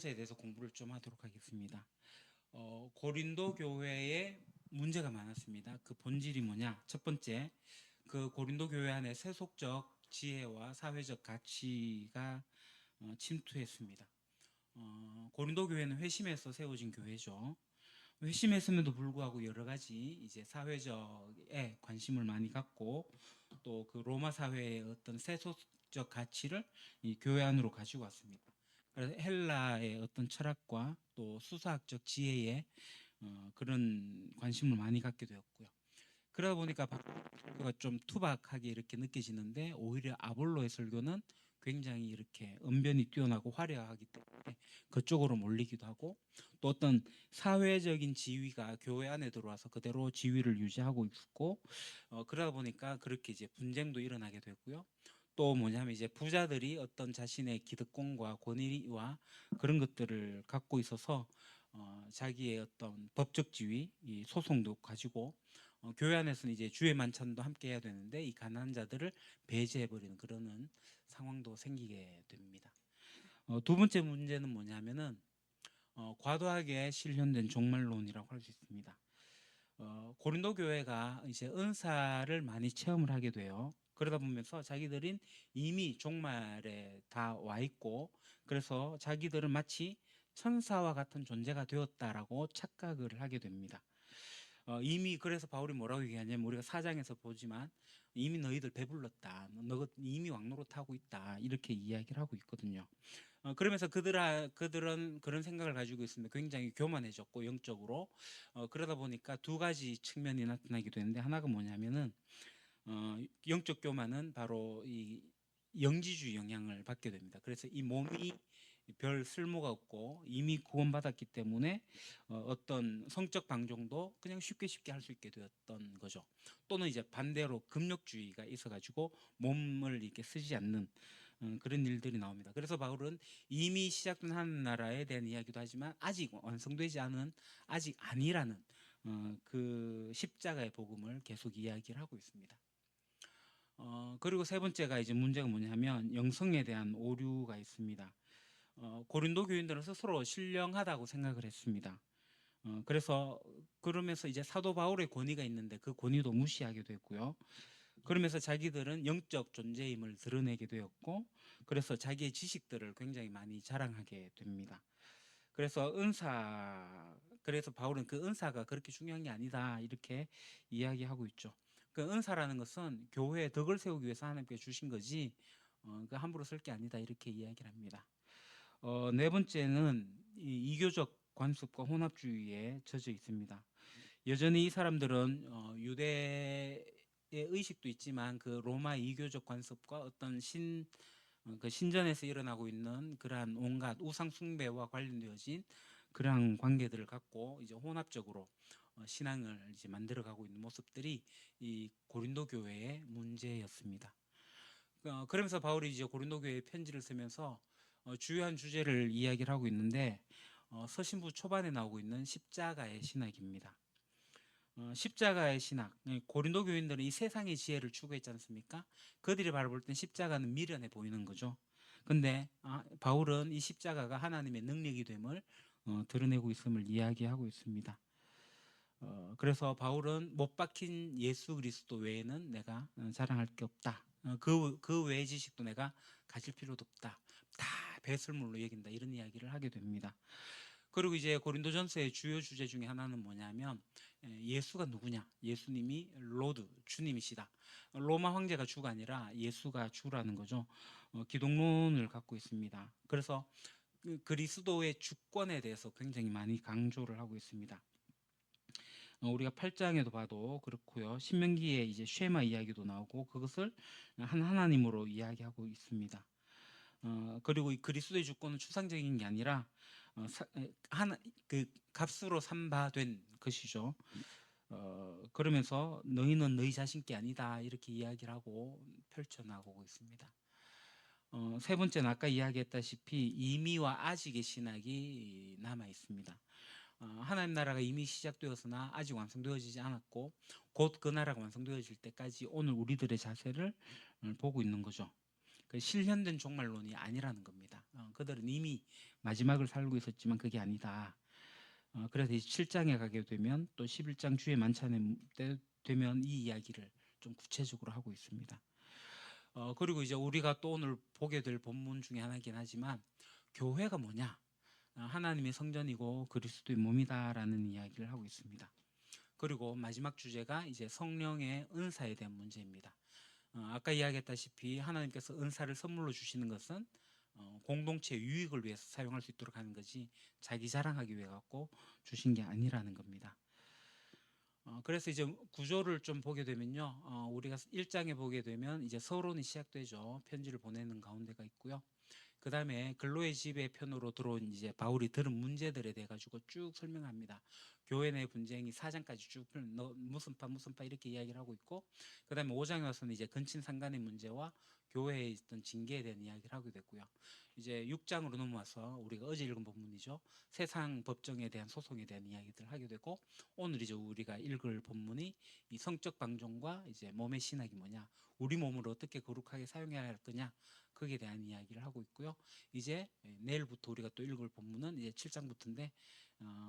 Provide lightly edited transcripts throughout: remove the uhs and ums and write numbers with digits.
에 대해서 공부를 좀 하도록 하겠습니다. 고린도 교회에 문제가 많았습니다. 그 본질이 뭐냐? 첫 번째, 그 고린도 교회 안에 세속적 지혜와 사회적 가치가 침투했습니다. 고린도 교회는 회심에서 세워진 교회죠. 회심했음에도 불구하고 여러 가지 이제 사회적에 관심을 많이 갖고 또 그 로마 사회의 어떤 세속적 가치를 이 교회 안으로 가지고 왔습니다. 그래서 헬라의 어떤 철학과 또 수사학적 지혜에 그런 관심을 많이 갖게 되었고요. 그러다 보니까 설교가 좀 투박하게 이렇게 느껴지는데 오히려 아볼로의 설교는 굉장히 이렇게 언변이 뛰어나고 화려하기 때문에 그쪽으로 몰리기도 하고 또 어떤 사회적인 지위가 교회 안에 들어와서 그대로 지위를 유지하고 있고 그러다 보니까 그렇게 이제 분쟁도 일어나게 되고요. 또 뭐냐면 이제 부자들이 어떤 자신의 기득권과 권위와 그런 것들을 갖고 있어서 자기의 어떤 법적 지위, 이 소송도 가지고 교회 안에서는 이제 주의 만찬도 함께 해야 되는데 이 가난한 자들을 배제해버리는 그러는 상황도 생기게 됩니다. 두 번째 문제는 뭐냐면은 과도하게 실현된 종말론이라고 할 수 있습니다. 고린도 교회가 이제 은사를 많이 체험을 하게 돼요. 그러다 보면서 자기들은 이미 종말에 다 와 있고 그래서 자기들은 마치 천사와 같은 존재가 되었다라고 착각을 하게 됩니다. 이미 그래서 바울이 뭐라고 얘기하냐면 우리가 사장에서 보지만 이미 너희들 배불렀다. 너 이미 왕노릇하고 있다. 이렇게 이야기를 하고 있거든요. 그러면서 그들은 그런 생각을 가지고 있습니다. 굉장히 교만해졌고 영적으로 그러다 보니까 두 가지 측면이 나타나게 되는데 하나가 뭐냐면은 영적 교만은 바로 이 영지주의 영향을 받게 됩니다. 그래서 이 몸이 별 쓸모가 없고 이미 구원받았기 때문에 어떤 성적 방종도 그냥 쉽게 쉽게 할 수 있게 되었던 거죠. 또는 이제 반대로 금욕주의가 있어가지고 몸을 이렇게 쓰지 않는 그런 일들이 나옵니다. 그래서 바울은 이미 시작된 하나님 나라에 대한 이야기도 하지만 아직 완성되지 않은 아직 아니라는 그 십자가의 복음을 계속 이야기를 하고 있습니다. 그리고 세 번째가 이제 문제가 뭐냐면 영성에 대한 오류가 있습니다. 고린도 교인들은 스스로 신령하다고 생각을 했습니다. 그래서 그러면서 이제 사도 바울의 권위가 있는데 그 권위도 무시하게 됐고요. 그러면서 자기들은 영적 존재임을 드러내게 되었고 그래서 자기의 지식들을 굉장히 많이 자랑하게 됩니다. 그래서 바울은 그 은사가 그렇게 중요한 게 아니다 이렇게 이야기하고 있죠. 그 은사라는 것은 교회의 덕을 세우기 위해서 하나님께 주신 거지 그 함부로 쓸 게 아니다 이렇게 이야기를 합니다. 네 번째는 이 이교적 관습과 혼합주의에 젖어 있습니다. 여전히 이 사람들은 유대의 의식도 있지만 그 로마 이교적 관습과 어떤 그 신전에서 일어나고 있는 그러한 온갖 우상 숭배와 관련되어진 그러한 관계들을 갖고 이제 혼합적으로 신앙을 이제 만들어가고 있는 모습들이 이 고린도 교회의 문제였습니다. 그러면서 바울이 이제 고린도 교회에 편지를 쓰면서 주요한 주제를 이야기를 하고 있는데 서신부 초반에 나오고 있는 십자가의 신학입니다. 십자가의 신학. 고린도 교인들은 이 세상의 지혜를 추구했지 않습니까? 그들이 바라볼 땐 십자가는 미련해 보이는 거죠. 근데 바울은 이 십자가가 하나님의 능력이 됨을 드러내고 있음을 이야기하고 있습니다. 그래서 바울은 못 박힌 예수 그리스도 외에는 내가 자랑할 게 없다. 그 외의 지식도 내가 가질 필요도 없다. 다 배설물로 여긴다. 이런 이야기를 하게 됩니다. 그리고 이제 고린도전서의 주요 주제 중에 하나는 뭐냐면 예수가 누구냐? 예수님이 로드 주님이시다. 로마 황제가 주가 아니라 예수가 주라는 거죠. 기독론을 갖고 있습니다. 그래서 그리스도의 주권에 대해서 굉장히 많이 강조를 하고 있습니다. 우리가 8장에도 봐도 그렇고요. 신명기에 이제 쉐마 이야기도 나오고 그것을 한 하나님으로 이야기하고 있습니다. 그리고 이 그리스도의 주권은 추상적인 게 아니라 하나 그 값으로 삼바된 것이죠. 그러면서 너희는 너희 자신께 아니다 이렇게 이야기를 하고 펼쳐나가고 있습니다. 세 번째는 아까 이야기했다시피 이미와 아직의 신학이 남아 있습니다. 하나님 나라가 이미 시작되었으나 아직 완성되어지지 않았고 곧 그 나라가 완성되어질 때까지 오늘 우리들의 자세를 보고 있는 거죠. 그 실현된 종말론이 아니라는 겁니다. 그들은 이미 마지막을 살고 있었지만 그게 아니다. 그래서 이제 7장에 가게 되면 또 11장 주의 만찬에 때 되면 이 이야기를 좀 구체적으로 하고 있습니다. 그리고 이제 우리가 또 오늘 보게 될 본문 중에 하나이긴 하지만 교회가 뭐냐? 하나님의 성전이고 그리스도의 몸이다라는 이야기를 하고 있습니다. 그리고 마지막 주제가 이제 성령의 은사에 대한 문제입니다. 아까 이야기했다시피 하나님께서 은사를 선물로 주시는 것은 공동체 유익을 위해서 사용할 수 있도록 하는 거지 자기 자랑하기 위해 갖고 주신 게 아니라는 겁니다. 그래서 이제 구조를 좀 보게 되면요, 우리가 1장에 보게 되면 이제 서론이 시작되죠. 편지를 보내는 가운데가 있고요. 그 다음에 근로의 지배 편으로 들어온 이제 바울이 들은 문제들에 대해 가지고 쭉 설명합니다. 교회 내 분쟁이 4장까지 쭉 무슨 파 이렇게 이야기를 하고 있고, 그 다음에 5장에 와서는 이제 근친 상간의 문제와 교회에 있던 징계에 대한 이야기를 하게 됐고요. 이제 6장으로 넘어와서 우리가 어제 읽은 본문이죠. 세상 법정에 대한 소송에 대한 이야기들을 하게 되고, 오늘 이제 우리가 읽을 본문이 이 성적 방종과 이제 몸의 신학이 뭐냐, 우리 몸을 어떻게 거룩하게 사용해야 할 거냐, 거기에 대한 이야기를 하고 있고요. 이제 내일부터 우리가 또 읽을 본문은 이제 7장부터인데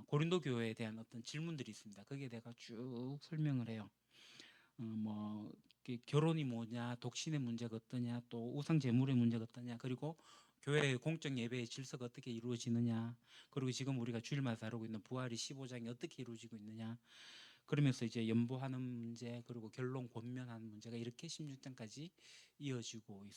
고린도 교회에 대한 어떤 질문들이 있습니다. 거기에 대해서 쭉 설명을 해요. 뭐 결혼이 뭐냐, 독신의 문제가 어떠냐, 또 우상 제물의 문제가 어떠냐, 그리고 교회의 공적 예배의 질서가 어떻게 이루어지느냐, 그리고 지금 우리가 주일마다 다루고 있는 부활이 15장이 어떻게 이루어지고 있느냐, 그러면서 이제 연보하는 문제, 그리고 결론 권면하는 문제가 이렇게 16장까지 이어지고